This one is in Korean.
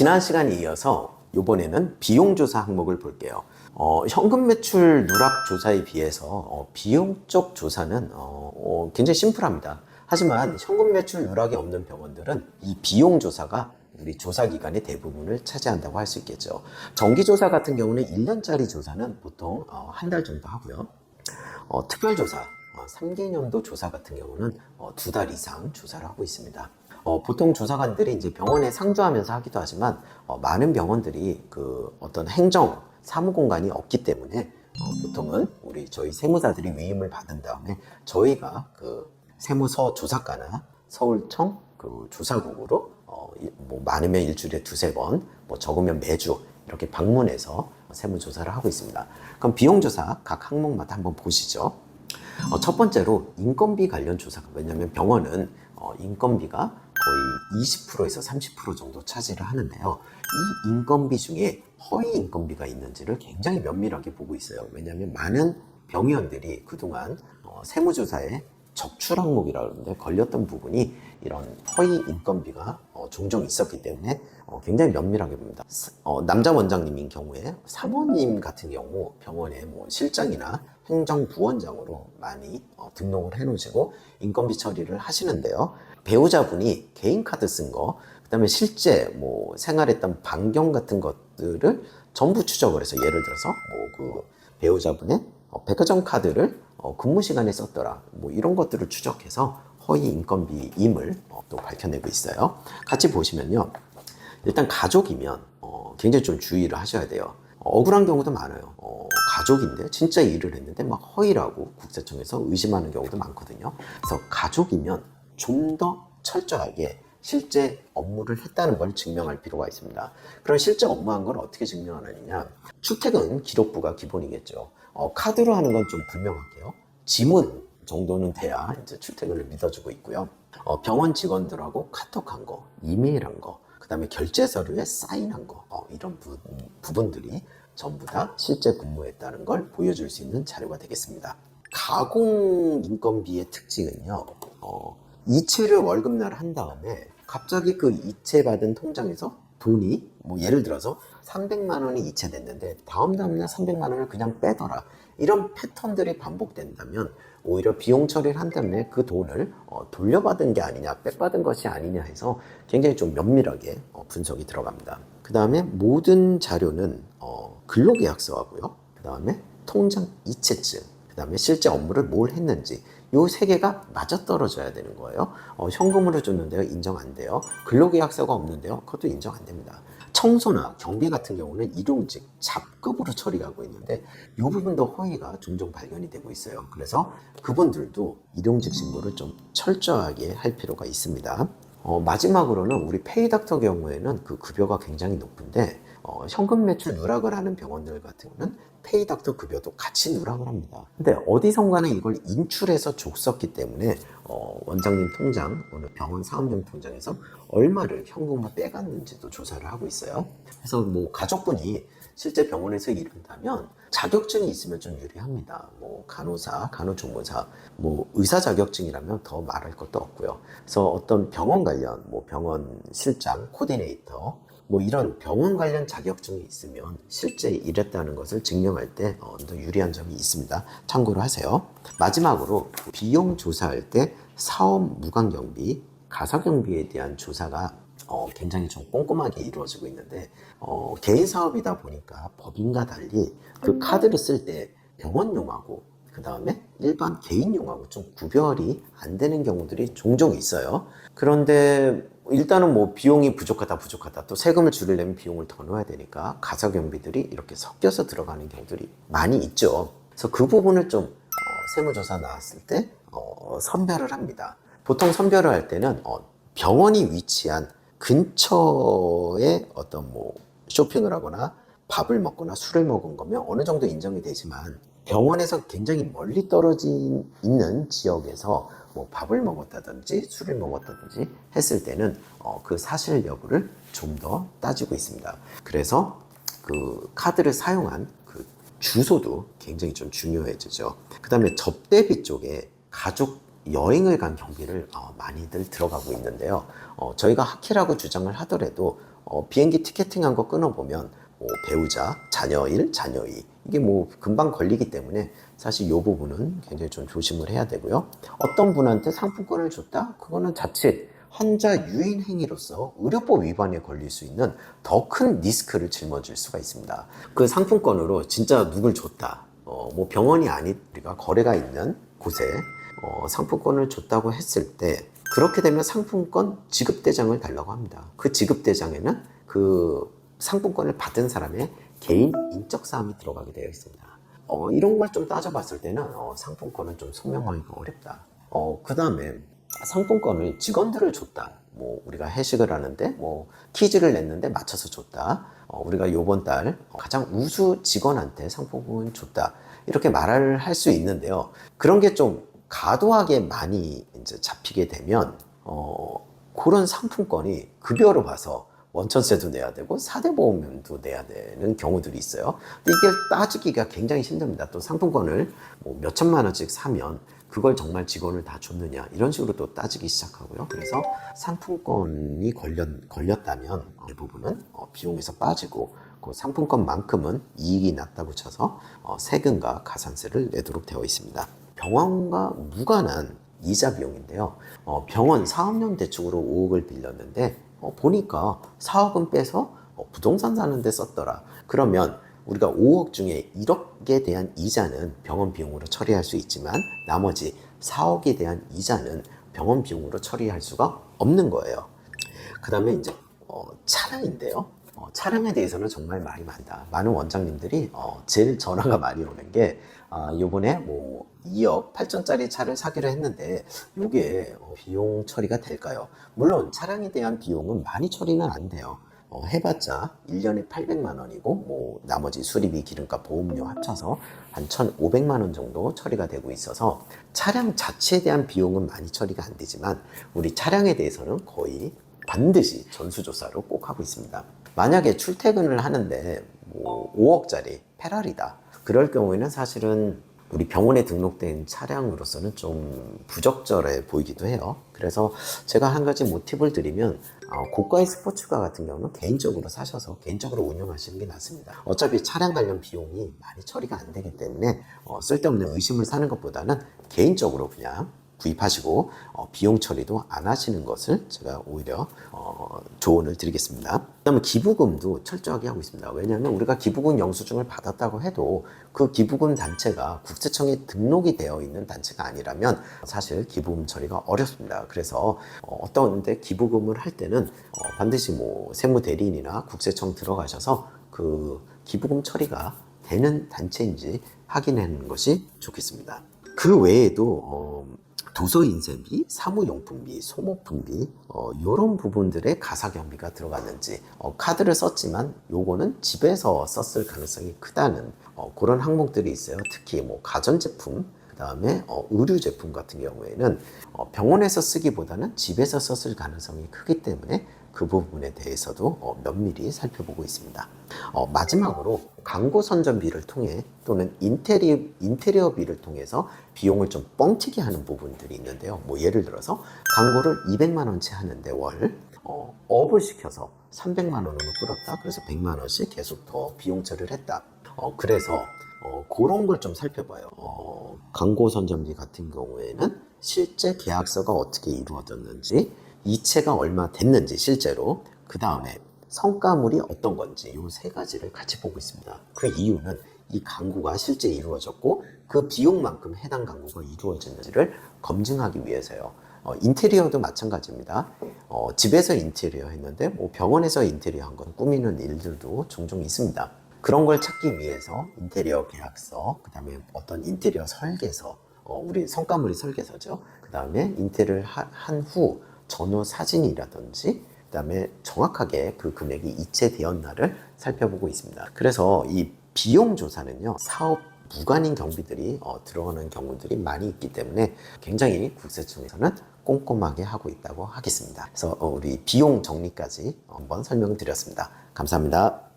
지난 시간에 이어서 이번에는 비용조사 항목을 볼게요. 현금 매출 누락 조사에 비해서 비용적 조사는 굉장히 심플합니다. 하지만 현금 매출 누락이 없는 병원들은 이 비용조사가 우리 조사 기간의 대부분을 차지한다고 할 수 있겠죠. 정기조사 같은 경우는 1년짜리 조사는 보통 한 달 정도 하고요. 특별조사, 3개년도 조사 같은 경우는 2달 이상 조사를 하고 있습니다. 보통 조사관들이 이제 병원에 상주하면서 하기도 하지만 많은 병원들이 그 어떤 행정 사무 공간이 없기 때문에 보통은 저희 세무사들이 위임을 받은 다음에 저희가 그 세무서 조사과나 서울청 그 조사국으로 뭐 많으면 일주일에 2-3번, 뭐 적으면 매주 이렇게 방문해서 세무조사를 하고 있습니다. 그럼 비용조사 각 항목마다 한번 보시죠. 첫 번째로 인건비 관련 조사가, 왜냐하면 병원은 인건비가 거의 20%에서 30% 정도 차지를 하는데요. 이 인건비 중에 허위 인건비가 있는지를 굉장히 면밀하게 보고 있어요. 왜냐하면 많은 병의원들이 그동안 세무조사에 적출 항목이라고 하는데 걸렸던 부분이 이런 허위 인건비가 종종 있었기 때문에 굉장히 면밀하게 봅니다. 남자 원장님인 경우에 사모님 같은 경우 병원에 뭐 실장이나 행정부원장으로 많이 등록을 해 놓으시고 인건비 처리를 하시는데요. 배우자분이 개인카드 쓴 거, 그 다음에 실제 뭐 생활했던 반경 같은 것들을 전부 추적을 해서, 예를 들어서 뭐 그 배우자분의 백화점 카드를 근무 시간에 썼더라, 뭐 이런 것들을 추적해서 허위 인건비임을 또 밝혀내고 있어요. 같이 보시면요. 일단 가족이면 굉장히 좀 주의를 하셔야 돼요. 억울한 경우도 많아요. 가족인데 진짜 일을 했는데 막 허위라고 국세청에서 의심하는 경우도 많거든요. 그래서 가족이면 좀 더 철저하게 실제 업무를 했다는 걸 증명할 필요가 있습니다. 그럼 실제 업무한 걸 어떻게 증명하느냐? 출퇴근 기록부가 기본이겠죠. 카드로 하는 건 좀 불명확해요. 지문 정도는 돼야 이제 출퇴근을 믿어주고 있고요. 병원 직원들하고 카톡한 거, 이메일한 거, 그 다음에 결제 서류에 사인한 거, 이런 부분들이 전부 다 실제 근무했다는 걸 보여줄 수 있는 자료가 되겠습니다. 가공 인건비의 특징은요, 이체를 월급날 한 다음에 갑자기 그 이체 받은 통장에서 돈이 뭐 예를 들어서 300만 원이 이체됐는데 다음날 300만 원을 그냥 빼더라, 이런 패턴들이 반복된다면 오히려 비용 처리를 한 다음에 그 돈을 돌려받은 게 아니냐, 뺏받은 것이 아니냐 해서 굉장히 좀 면밀하게 분석이 들어갑니다. 그 다음에 모든 자료는 근로계약서하고요, 그 다음에 통장 이체증, 그 다음에 실제 업무를 뭘 했는지, 요 세 개가 맞아떨어져야 되는 거예요. 현금으로 줬는데요, 인정 안 돼요. 근로계약서가 없는데요, 그것도 인정 안 됩니다. 청소나 경비 같은 경우는 일용직, 잡급으로 처리하고 있는데 이 부분도 허위가 종종 발견이 되고 있어요. 그래서 그분들도 일용직 신고를 좀 철저하게 할 필요가 있습니다. 마지막으로는 우리 페이닥터 경우에는 그 급여가 굉장히 높은데 현금 매출 누락을 하는 병원들 같은 경우는 페이닥터 급여도 같이 누락을 합니다. 근데 어디선가는 이걸 인출해서 줬었기 때문에 원장님 통장, 어느 병원 사업용 통장에서 얼마를 현금으로 빼갔는지도 조사를 하고 있어요. 그래서 뭐 가족분이 실제 병원에서 일한다면 자격증이 있으면 좀 유리합니다. 뭐 간호사, 간호조무사, 뭐 의사 자격증이라면 더 말할 것도 없고요. 그래서 어떤 병원 관련, 뭐 병원 실장, 코디네이터, 뭐 이런 병원 관련 자격증이 있으면 실제 일했다는 것을 증명할 때 더 유리한 점이 있습니다. 참고로 하세요. 마지막으로 비용 조사할 때 사업 무관경비, 가사경비에 대한 조사가 굉장히 좀 꼼꼼하게 이루어지고 있는데 개인 사업이다 보니까 법인과 달리 그 카드를 쓸 때 병원용하고 그 다음에 일반 개인용하고 좀 구별이 안 되는 경우들이 종종 있어요. 그런데 일단은 뭐 비용이 부족하다, 또 세금을 줄이려면 비용을 더 넣어야 되니까 가사경비들이 이렇게 섞여서 들어가는 경우들이 많이 있죠. 그래서 그 부분을 좀 세무조사 나왔을 때 선별을 합니다. 보통 선별을 할 때는 병원이 위치한 근처에 어떤 뭐 쇼핑을 하거나 밥을 먹거나 술을 먹은 거면 어느 정도 인정이 되지만, 병원에서 굉장히 멀리 떨어진 있는 지역에서 뭐 밥을 먹었다든지 술을 먹었다든지 했을 때는 그 사실 여부를 좀 더 따지고 있습니다. 그래서 그 카드를 사용한 그 주소도 굉장히 좀 중요해지죠. 그 다음에 접대비 쪽에 가족 여행을 간 경비를 많이들 들어가고 있는데요. 저희가 하키라고 주장을 하더라도 비행기 티켓팅한 거 끊어보면 뭐 배우자, 자녀 1, 자녀 2 이게 뭐 금방 걸리기 때문에 사실 이 부분은 굉장히 좀 조심을 해야 되고요. 어떤 분한테 상품권을 줬다? 그거는 자칫 환자 유인 행위로서 의료법 위반에 걸릴 수 있는 더 큰 리스크를 짊어질 수가 있습니다. 그 상품권으로 진짜 누굴 줬다. 뭐 병원이 아닌 우리가 거래가 있는 곳에 상품권을 줬다고 했을 때 그렇게 되면 상품권 지급대장을 달라고 합니다. 그 지급대장에는 그 상품권을 받은 사람의 개인 인적 사항이 들어가게 되어 있습니다. 이런 걸 좀 따져봤을 때는 상품권은 좀 소명하기가 어렵다. 그 다음에 상품권을 직원들을 줬다. 뭐 우리가 회식을 하는데 뭐 퀴즈를 냈는데 맞춰서 줬다. 우리가 요번 달 가장 우수 직원한테 상품권을 줬다. 이렇게 말을 할 수 있는데요. 그런 게 좀 과도하게 많이 이제 잡히게 되면 그런 상품권이 급여로 봐서 원천세도 내야 되고 4대 보험료도 내야 되는 경우들이 있어요. 근데 이게 따지기가 굉장히 힘듭니다. 또 상품권을 뭐 몇 천만 원씩 사면 그걸 정말 직원을 다 줬느냐 이런 식으로 또 따지기 시작하고요. 그래서 상품권이 걸렸다면 대부분은 비용에서 빠지고 그 상품권만큼은 이익이 났다고 쳐서 세금과 가산세를 내도록 되어 있습니다. 병원과 무관한 이자 비용인데요. 병원 사업용 대축으로 5억을 빌렸는데 보니까 4억은 빼서 부동산 사는 데 썼더라. 그러면 우리가 5억 중에 1억에 대한 이자는 병원 비용으로 처리할 수 있지만 나머지 4억에 대한 이자는 병원 비용으로 처리할 수가 없는 거예요. 그 다음에 이제 차량인데요. 차량에 대해서는 정말 말이 많다. 많은 원장님들이 제일 전화가 많이 오는 게 요번에 뭐 2억 8천짜리 차를 사기로 했는데 이게 비용 처리가 될까요? 물론 차량에 대한 비용은 많이 처리는 안 돼요. 해봤자 1년에 800만 원이고 뭐 나머지 수리비, 기름값, 보험료 합쳐서 한 1,500만 원 정도 처리가 되고 있어서 차량 자체에 대한 비용은 많이 처리가 안 되지만 우리 차량에 대해서는 거의 반드시 전수조사를 꼭 하고 있습니다. 만약에 출퇴근을 하는데 뭐 5억짜리 페라리다. 그럴 경우에는 사실은 우리 병원에 등록된 차량으로서는 좀 부적절해 보이기도 해요. 그래서 제가 한 가지 팁을 드리면 고가의 스포츠카 같은 경우는 개인적으로 사셔서 개인적으로 운영하시는 게 낫습니다. 어차피 차량 관련 비용이 많이 처리가 안 되기 때문에 쓸데없는 의심을 사는 것보다는 개인적으로 그냥 구입하시고 비용 처리도 안 하시는 것을 제가 오히려 조언을 드리겠습니다. 그 다음에 기부금도 철저하게 하고 있습니다. 왜냐하면 우리가 기부금 영수증을 받았다고 해도 그 기부금 단체가 국세청에 등록이 되어 있는 단체가 아니라면 사실 기부금 처리가 어렵습니다. 그래서 어떤 데 기부금을 할 때는 반드시 뭐 세무대리인이나 국세청 들어가셔서 그 기부금 처리가 되는 단체인지 확인하는 것이 좋겠습니다. 그 외에도 도서인쇄비, 사무용품비, 소모품비 이런 부분들의 가사경비가 들어갔는지 카드를 썼지만 요거는 집에서 썼을 가능성이 크다는 그런 항목들이 있어요. 특히 뭐 가전제품, 그 다음에 의류제품 같은 경우에는 병원에서 쓰기보다는 집에서 썼을 가능성이 크기 때문에 그 부분에 대해서도 면밀히 살펴보고 있습니다. 마지막으로 광고 선전비를 통해 또는 인테리어비를 통해서 비용을 좀 뻥튀기 하는 부분들이 있는데요. 뭐 예를 들어서 광고를 200만 원치 하는데 월 업을 시켜서 300만 원으로 끌었다. 그래서 100만 원씩 계속 더 비용 처리를 했다. 그래서 그런 걸 좀 살펴봐요. 광고 선전비 같은 경우에는 실제 계약서가 어떻게 이루어졌는지, 이체가 얼마 됐는지 실제로, 그 다음에 성과물이 어떤 건지 이 세 가지를 같이 보고 있습니다. 그 이유는 이 광고가 실제 이루어졌고 그 비용만큼 해당 광고가 이루어졌는지를 검증하기 위해서요. 인테리어도 마찬가지입니다. 집에서 인테리어 했는데 뭐 병원에서 인테리어 한 건 꾸미는 일들도 종종 있습니다. 그런 걸 찾기 위해서 인테리어 계약서, 그 다음에 어떤 인테리어 설계서, 우리 성과물이 설계서죠. 그 다음에 인테리어를 한 후 전후 사진이라든지, 그 다음에 정확하게 그 금액이 이체되었나를 살펴보고 있습니다. 그래서 이 비용 조사는요, 사업 무관인 경비들이 들어가는 경우들이 많이 있기 때문에 굉장히 국세청에서는 꼼꼼하게 하고 있다고 하겠습니다. 그래서 우리 비용 정리까지 한번 설명을 드렸습니다. 감사합니다.